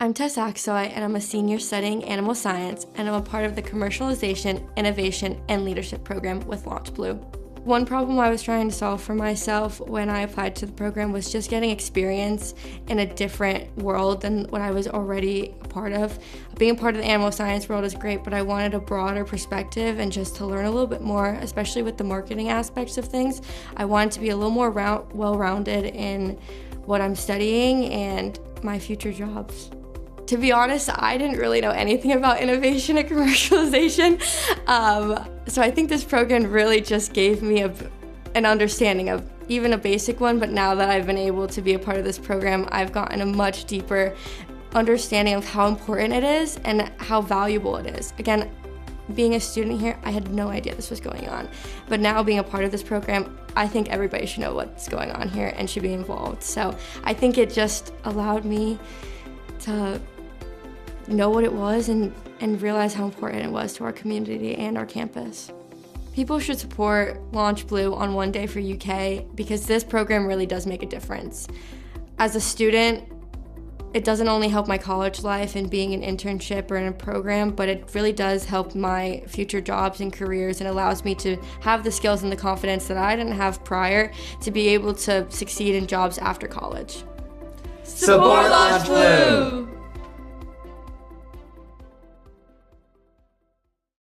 I'm Tess Aksoy, and I'm a senior studying animal science, and I'm a part of the Commercialization, Innovation, and Leadership program with LaunchBlue. One problem I was trying to solve for myself when I applied to the program was just getting experience in a different world than what I was already a part of. Being a part of the animal science world is great, but I wanted a broader perspective and just to learn a little bit more, especially with the marketing aspects of things. I wanted to be a little more well-rounded in what I'm studying and my future jobs. To be honest, I didn't really know anything about innovation and commercialization. So I think this program really just gave me an understanding of even a basic one, but now that I've been able to be a part of this program, I've gotten a much deeper understanding of how important it is and how valuable it is. Again, being a student here, I had no idea this was going on. But now being a part of this program, I think everybody should know what's going on here and should be involved. So I think it just allowed me to know what it was and realize how important it was to our community and our campus. People should support LaunchBlue on One Day for UK because this program really does make a difference. As a student, it doesn't only help my college life and being an internship or in a program, but it really does help my future jobs and careers and allows me to have the skills and the confidence that I didn't have prior to be able to succeed in jobs after college. Support LaunchBlue!